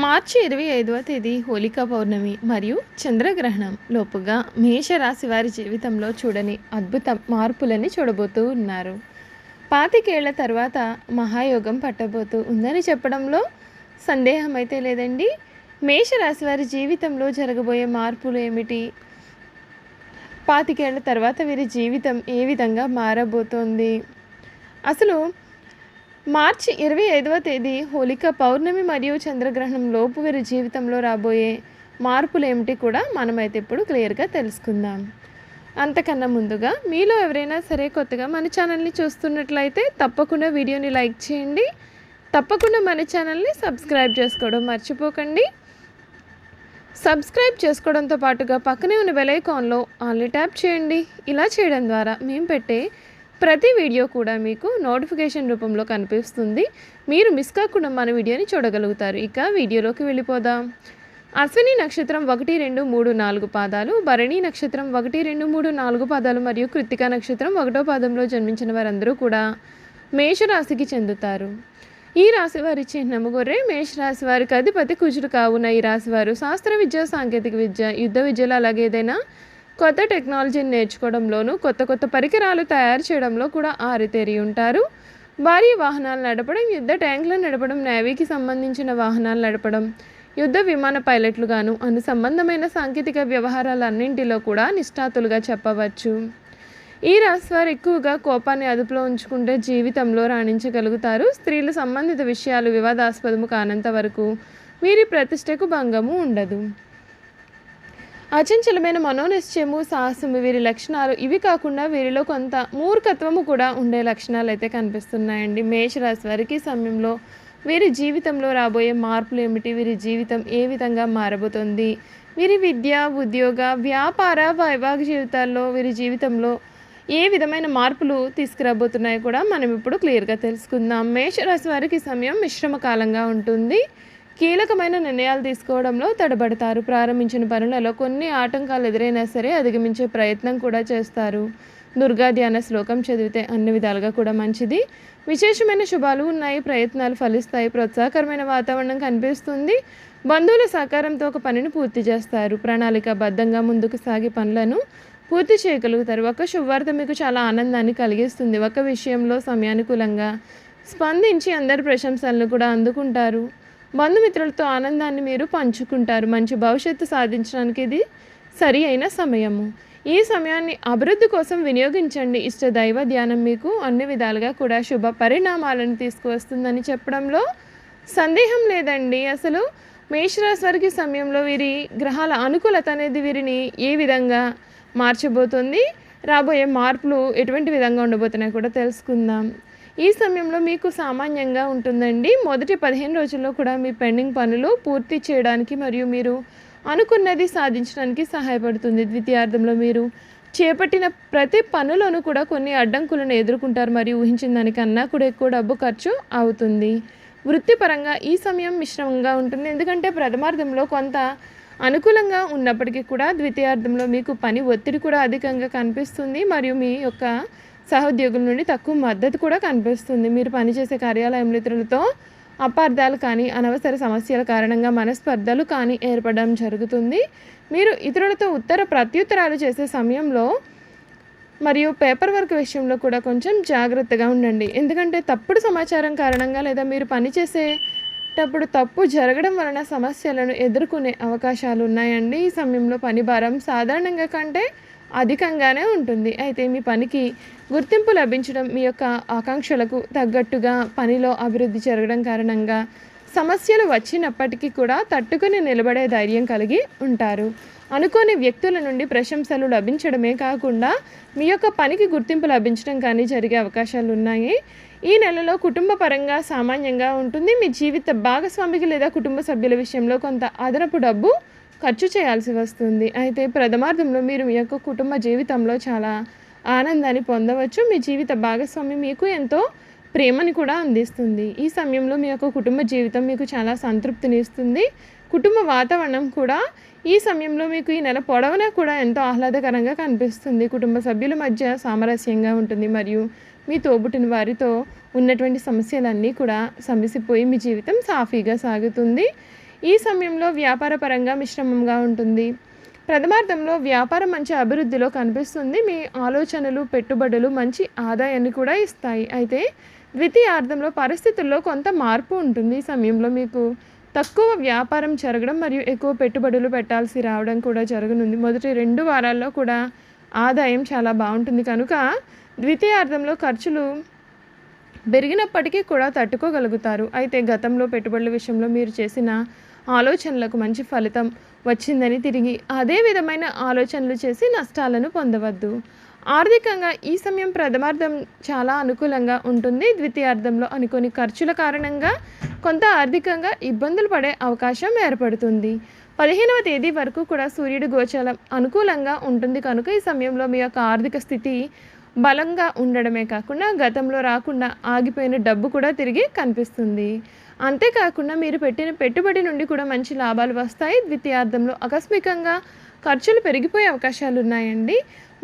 మార్చి 25వ తేదీ హోలికా పౌర్ణమి మరియు చంద్రగ్రహణం లోపుగా మేషరాశి వారి జీవితంలో చూడని అద్భుత మార్పులని చూడబోతూ ఉన్నారు. 25 ఏళ్ల తర్వాత మహాయోగం పట్టబోతూ ఉందని చెప్పడంలో సందేహం అయితే లేదండి. మేషరాశి వారి జీవితంలో జరగబోయే మార్పులు ఏమిటి? 25 ఏళ్ల తర్వాత వీరి జీవితం ఏ విధంగా మారబోతోంది? అసలు మార్చి 25వ తేదీ హోలికా పౌర్ణమి మరియు చంద్రగ్రహణం లోపు వీరి జీవితంలో రాబోయే మార్పులు ఏమిటి కూడా మనమైతే ఇప్పుడు క్లియర్గా తెలుసుకుందాం. అంతకన్నా ముందుగా మీలో ఎవరైనా సరే కొత్తగా మన ఛానల్ని చూస్తున్నట్లయితే తప్పకుండా వీడియోని లైక్ చేయండి. తప్పకుండా మన ఛానల్ని సబ్స్క్రైబ్ చేసుకోవడం మర్చిపోకండి. సబ్స్క్రైబ్ చేసుకోవడంతో పాటుగా పక్కనే ఉన్న బెల్ ఐకాన్లో ఆల్ని ట్యాప్ చేయండి. ఇలా చేయడం ద్వారా మేము పెట్టే ప్రతి వీడియో కూడా మీకు నోటిఫికేషన్ రూపంలో కనిపిస్తుంది. మీరు మిస్ కాకుండా మన వీడియోని చూడగలుగుతారు. ఇక వీడియోలోకి వెళ్ళిపోదాం. అశ్విని నక్షత్రం 1, 2, 3, 4 పాదాలు, భరణి నక్షత్రం 1, 2, 3, 4 పాదాలు మరియు కృత్తికా నక్షత్రం 1వ పాదంలో జన్మించిన వారందరూ కూడా మేషరాశికి చెందుతారు. ఈ రాశి వారి చిహ్నము గొర్రె. మేషరాశి వారికి అధిపతి కుజుడు కావున ఈ రాశి వారు శాస్త్ర విద్య, సాంకేతిక విద్య, యుద్ధ విద్యలు అలాగే ఏదైనా కొత్త టెక్నాలజీని నేర్చుకోవడంలోనూ కొత్త పరికరాలు తయారు చేయడంలో కూడా ఆరితేరి ఉంటారు. భారీ వాహనాలు నడపడం, యుద్ధ ట్యాంకులను నడపడం, నేవీకి సంబంధించిన వాహనాలు నడపడం, యుద్ధ విమాన పైలట్లుగాను అను సంబంధమైన సాంకేతిక వ్యవహారాలన్నింటిలో కూడా నిష్ణాతులుగా చెప్పవచ్చు. ఈ రాశి వారు ఎక్కువగా కోపాన్ని అదుపులో ఉంచుకుంటే జీవితంలో రాణించగలుగుతారు. స్త్రీల సంబంధిత విషయాలు వివాదాస్పదము కానంత వరకు వీరి ప్రతిష్టకు భంగము ఉండదు. అచంచలమైన మనోనిశ్చయము, సాహసము వీరి లక్షణాలు. ఇవి కాకుండా వీరిలో కొంత మూర్ఖత్వము కూడా ఉండే లక్షణాలు అయితే కనిపిస్తున్నాయండి. మేషరాశి వారికి సమయంలో వీరి జీవితంలో రాబోయే మార్పులు ఏమిటి? వీరి జీవితం ఏ విధంగా మారబోతుంది? వీరి విద్య, ఉద్యోగ, వ్యాపార, వైవాహిక జీవితాల్లో వీరి జీవితంలో ఏ విధమైన మార్పులు తీసుకురాబోతున్నాయో కూడా మనం ఇప్పుడు క్లియర్గా తెలుసుకుందాం. మేషరాశి వారికి సమయం మిశ్రమ కాలంగా ఉంటుంది. కీలకమైన నిర్ణయాలు తీసుకోవడంలో తడబడతారు. ప్రారంభించిన పనులలో కొన్ని ఆటంకాలు ఎదురైనా సరే అధిగమించే ప్రయత్నం కూడా చేస్తారు. దుర్గా ధ్యాన శ్లోకం చదివితే అన్ని విధాలుగా కూడా మంచిది. విశేషమైన శుభాలు ఉన్నాయి. ప్రయత్నాలు ఫలిస్తాయి. ప్రోత్సాహకరమైన వాతావరణం కనిపిస్తుంది. బంధువుల సహకారంతో ఒక పనిని పూర్తి చేస్తారు. ప్రణాళికాబద్ధంగా ముందుకు సాగి పనులను పూర్తి చేయగలుగుతారు. ఒక శుభవార్త మీకు చాలా ఆనందాన్ని కలిగిస్తుంది. ఒక విషయంలో సమయానుకూలంగా స్పందించి అందరి ప్రశంసలను కూడా అందుకుంటారు. బంధుమిత్రులతో ఆనందాన్ని మీరు పంచుకుంటారు. మంచి భవిష్యత్తు సాధించడానికి ఇది సరి అయిన సమయము. ఈ సమయాన్ని అభివృద్ధి కోసం వినియోగించండి. ఇష్ట దైవ ధ్యానం మీకు అన్ని విధాలుగా కూడా శుభ పరిణామాలను తీసుకువస్తుందని చెప్పడంలో సందేహం లేదండి. అసలు మేషరాశి వారికి సమయంలో వీరి గ్రహాల అనుకూలత అనేది వీరిని ఏ విధంగా మార్చబోతుంది, రాబోయే మార్పులు ఎటువంటి విధంగా ఉండబోతున్నాయో కూడా తెలుసుకుందాం. ఈ సమయంలో మీకు సామాన్యంగా ఉంటుందండి. మొదటి 15 రోజుల్లో కూడా మీ పెండింగ్ పనులు పూర్తి చేయడానికి మరియు మీరు అనుకున్నది సాధించడానికి సహాయపడుతుంది. ద్వితీయార్థంలో మీరు చేపట్టిన ప్రతి పనులను కూడా కొన్ని అడ్డంకులను ఎదుర్కొంటారు మరియు ఊహించిన దానికన్నా కూడా ఎక్కువ డబ్బు ఖర్చు అవుతుంది. వృత్తిపరంగా ఈ సమయం మిశ్రమంగా ఉంటుంది. ఎందుకంటే ప్రథమార్థంలో కొంత అనుకూలంగా ఉన్నప్పటికీ కూడా ద్వితీయార్థంలో మీకు పని ఒత్తిడి కూడా అధికంగా కనిపిస్తుంది మరియు మీ యొక్క సహోద్యోగుల నుండి తక్కువ మద్దతు కూడా కనిపిస్తుంది. మీరు పనిచేసే కార్యాలయం ఇతరులతో అపార్థాలు కానీ అనవసర సమస్యల కారణంగా మనస్పర్ధలు కానీ ఏర్పడడం జరుగుతుంది. మీరు ఇతరులతో ప్రత్యుత్తరాలు చేసే సమయంలో మరియు పేపర్ వర్క్ విషయంలో కూడా కొంచెం జాగ్రత్తగా ఉండండి. ఎందుకంటే తప్పుడు సమాచారం కారణంగా లేదా మీరు పనిచేసేటప్పుడు తప్పు జరగడం వలన సమస్యలను ఎదుర్కొనే అవకాశాలు ఉన్నాయండి. ఈ సమయంలో పని భారం సాధారణంగా కంటే అధికంగానే ఉంటుంది. అయితే మీ పనికి గుర్తింపు లభించడం, మీ యొక్క ఆకాంక్షలకు తగ్గట్టుగా పనిలో అభివృద్ధి జరగడం కారణంగా సమస్యలు వచ్చినప్పటికీ కూడా తట్టుకుని నిలబడే ధైర్యం కలిగి ఉంటారు. అనుకోని వ్యక్తుల నుండి ప్రశంసలు లభించడమే కాకుండా మీ యొక్క పనికి గుర్తింపు లభించడం కానీ జరిగే అవకాశాలు ఉన్నాయి. ఈ నెలలో కుటుంబ పరంగా సామాన్యంగా ఉంటుంది. మీ జీవిత భాగస్వామికి లేదా కుటుంబ సభ్యుల విషయంలో కొంత అదనపు డబ్బు ఖర్చు చేయాల్సి వస్తుంది. అయితే ప్రథమార్థంలో మీరు మీ యొక్క కుటుంబ జీవితంలో చాలా ఆనందాన్ని పొందవచ్చు. మీ జీవిత భాగస్వామి మీకు ఎంతో ప్రేమని కూడా అందిస్తుంది. ఈ సమయంలో మీ యొక్క కుటుంబ జీవితం మీకు చాలా సంతృప్తిని ఇస్తుంది. కుటుంబ వాతావరణం కూడా ఈ సమయంలో మీకు ఈ నెల పొడవునా కూడా ఎంతో ఆహ్లాదకరంగా కనిపిస్తుంది. కుటుంబ సభ్యుల మధ్య సామరస్యంగా ఉంటుంది మరియు మీ తోబుట్టిన వారితో ఉన్నటువంటి సమస్యలన్నీ కూడా సమసిపోయి మీ జీవితం సాఫీగా సాగుతుంది. ఈ సమయంలో వ్యాపార పరంగా మిశ్రమంగా ఉంటుంది. ప్రథమార్థంలో వ్యాపారం మంచి అభివృద్ధిలో కనిపిస్తుంది. మీ ఆలోచనలు, పెట్టుబడులు మంచి ఆదాయాన్ని కూడా ఇస్తాయి. అయితే ద్వితీయార్థంలో పరిస్థితుల్లో కొంత మార్పు ఉంటుంది. ఈ సమయంలో మీకు తక్కువ వ్యాపారం జరగడం మరియు ఎక్కువ పెట్టుబడులు పెట్టాల్సి రావడం కూడా జరగనుంది. మొదటి 2 వారాల్లో కూడా ఆదాయం చాలా బాగుంటుంది కనుక ద్వితీయార్థంలో ఖర్చులు పెరిగినప్పటికీ కూడా తట్టుకోగలుగుతారు. అయితే గతంలో పెట్టుబడుల విషయంలో మీరు చేసిన ఆలోచనలకు మంచి ఫలితం వచ్చిందని తిరిగి అదే విధమైన ఆలోచనలు చేసి నష్టాలను పొందవద్దు. ఆర్థికంగా ఈ సమయం ప్రథమార్థం చాలా అనుకూలంగా ఉంటుంది. ద్వితీయార్థంలో అనుకోని ఖర్చుల కారణంగా కొంత ఆర్థికంగా ఇబ్బందులు పడే అవకాశం ఏర్పడుతుంది. 15వ తేదీ వరకు కూడా సూర్యుడి గోచరం అనుకూలంగా ఉంటుంది కనుక ఈ సమయంలో మీ యొక్క ఆర్థిక స్థితి బలంగా ఉండడమే కాకుండా గతంలో రాకుండా ఆగిపోయిన డబ్బు కూడా తిరిగి కనిపిస్తుంది. అంతేకాకుండా మీరు పెట్టిన పెట్టుబడి నుండి కూడా మంచి లాభాలు వస్తాయి. ద్వితీయార్థంలో ఆకస్మికంగా ఖర్చులు పెరిగిపోయే అవకాశాలు ఉన్నాయండి.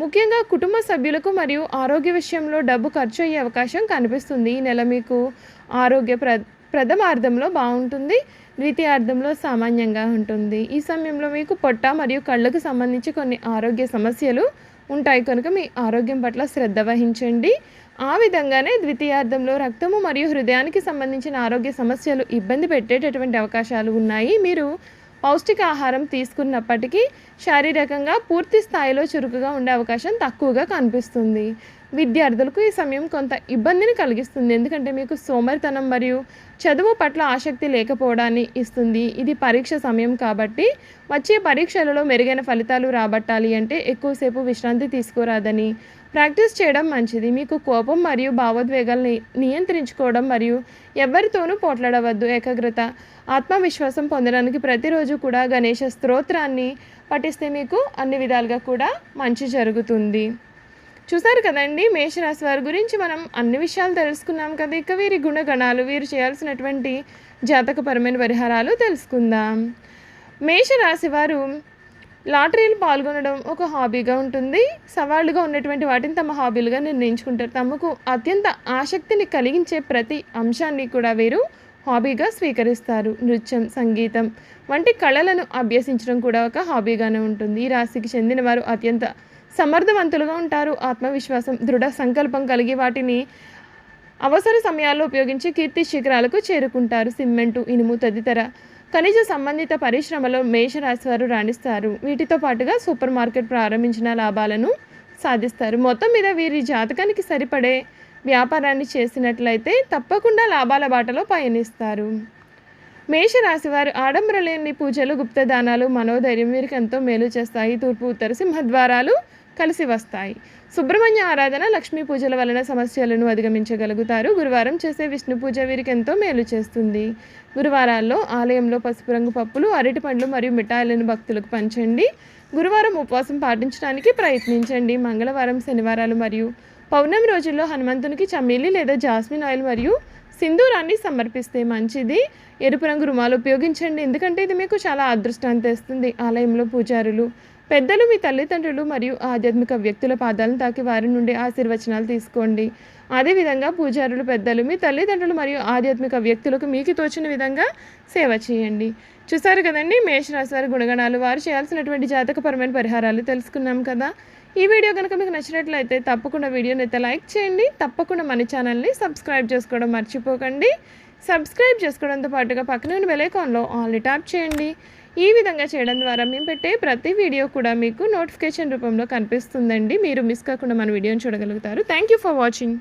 ముఖ్యంగా కుటుంబ సభ్యులకు మరియు ఆరోగ్య విషయంలో డబ్బు ఖర్చు అయ్యే అవకాశం కనిపిస్తుంది. ఈ నెల మీకు ఆరోగ్య ప్రథమార్థంలో బాగుంటుంది. ద్వితీయార్థంలో సామాన్యంగా ఉంటుంది. ఈ సమయంలో మీకు పొట్ట మరియు కళ్ళకు సంబంధించి కొన్ని ఆరోగ్య సమస్యలు ఉంటాయి కనుక మీ ఆరోగ్యం పట్ల శ్రద్ధ వహించండి. ఆ విధంగానే ద్వితీయార్థంలో రక్తము మరియు హృదయానికి సంబంధించిన ఆరోగ్య సమస్యలు ఇబ్బంది పెట్టేటటువంటి అవకాశాలు ఉన్నాయి. మీరు పౌష్టికాహారం తీసుకున్నప్పటికీ శారీరకంగా పూర్తి స్థాయిలో చురుకుగా ఉండే అవకాశం తక్కువగా కనిపిస్తుంది. విద్యార్థులకు ఈ సమయం కొంత ఇబ్బందిని కలిగిస్తుంది. ఎందుకంటే మీకు సోమరితనం మరియు చదువు పట్ల ఆసక్తి లేకపోవడాన్ని ఇస్తుంది. ఇది పరీక్ష సమయం కాబట్టి వచ్చే పరీక్షలలో మెరుగైన ఫలితాలు రాబట్టాలి అంటే ఎక్కువసేపు విశ్రాంతి తీసుకోరాదని ప్రాక్టీస్ చేయడం మంచిది. మీకు కోపం మరియు భావోద్వేగాల్ని నియంత్రించుకోవడం మరియు ఎవరితోనూ పోట్లాడవద్దు. ఏకాగ్రత, ఆత్మవిశ్వాసం పొందడానికి ప్రతిరోజు కూడా గణేష స్తోత్రాన్ని పఠిస్తే మీకు అన్ని విధాలుగా కూడా మంచి జరుగుతుంది. చూసారు కదండి, మేషరాశి వారి గురించి మనం అన్ని విషయాలు తెలుసుకున్నాం కదా. ఇక వీరి గుణగణాలు, వీరు చేయాల్సినటువంటి జాతకపరమైన పరిహారాలు తెలుసుకుందాం. మేషరాశి వారు లాటరీలు పాల్గొనడం ఒక హాబీగా ఉంటుంది. సవాళ్ళుగా ఉన్నటువంటి వాటిని తమ హాబీలుగా నిర్ణయించుకుంటారు. తమకు అత్యంత ఆసక్తిని కలిగించే ప్రతి అంశాన్ని కూడా వీరు హాబీగా స్వీకరిస్తారు. నృత్యం, సంగీతం వంటి కళలను అభ్యసించడం కూడా ఒక హాబీగానే ఉంటుంది. ఈ రాశికి చెందిన వారు అత్యంత సమర్థవంతులుగా ఉంటారు. ఆత్మవిశ్వాసం, దృఢ సంకల్పం కలిగి వాటిని అవసర సమయాల్లో ఉపయోగించి కీర్తి శిఖరాలకు చేరుకుంటారు. సిమెంటు, ఇనుము తదితర ఖనిజ సంబంధిత పరిశ్రమలో మేషరాశి వారు రాణిస్తారు. వీటితో పాటుగా సూపర్ మార్కెట్ ప్రారంభించిన లాభాలను సాధిస్తారు. మొత్తం మీద వీరి జాతకానికి సరిపడే వ్యాపారాన్ని చేసినట్లయితే తప్పకుండా లాభాల బాటలో పయనిస్తారు. మేషరాశి వారు ఆడంబరలేని పూజలు, గుప్తదానాలు, మనోధైర్యం వీరికి ఎంతో మేలు చేస్తాయి. తూర్పు, ఉత్తర సింహద్వారాలు కలిసి వస్తాయి. సుబ్రహ్మణ్య ఆరాధన, లక్ష్మీ పూజల వలన సమస్యలను అధిగమించగలుగుతారు. గురువారం చేసే విష్ణు పూజ వీరికి ఎంతో మేలు చేస్తుంది. గురువారాల్లో ఆలయంలో పసుపు రంగు పప్పులు, అరటి పండ్లు మరియు మిఠాయిలను భక్తులకు పంచండి. గురువారం ఉపవాసం పాటించడానికి ప్రయత్నించండి. మంగళవారం, శనివారాలు మరియు పౌర్ణమి రోజుల్లో హనుమంతునికి చమ్మేలి లేదా జాస్మిన్ ఆయిల్ మరియు సింధూరాన్ని సమర్పిస్తే మంచిది. ఎరుపు రంగు రుమాలు ఉపయోగించండి, ఎందుకంటే ఇది మీకు చాలా అదృష్టాన్ని తెస్తుంది. ఆలయంలో పూజారులు, పెద్దలు, మీ తల్లిదండ్రులు మరియు ఆధ్యాత్మిక వ్యక్తుల పాదాలను తాకి వారి నుండి ఆశీర్వచనాలు తీసుకోండి. అదేవిధంగా పూజారులు, పెద్దలు, మీ తల్లిదండ్రులు మరియు ఆధ్యాత్మిక వ్యక్తులకు మీకు తోచిన విధంగా సేవ చేయండి. చూసారు కదండి, మేషరాశి వారి గుణగణాలు, వారు చేయాల్సినటువంటి జాతకపరమైన పరిహారాలు తెలుసుకున్నాం కదా. ఈ వీడియో కనుక మీకు నచ్చినట్లయితే తప్పకుండా వీడియోని అయితే లైక్ చేయండి. తప్పకుండా మన ఛానల్ని సబ్స్క్రైబ్ చేసుకోవడం మర్చిపోకండి. సబ్స్క్రైబ్ చేసుకోవడంతో పాటుగా పక్కనే ఉన్న బెల్ ఐకాన్లో ఆల్ని ట్యాప్ చేయండి. ఈ విధంగా చేయడం ద్వారా మేము పెట్టే ప్రతి వీడియో కూడా మీకు నోటిఫికేషన్ రూపంలో కనిపిస్తుందండి. మీరు మిస్ కాకుండా మన వీడియోని చూడగలుగుతారు. Thank you for watching.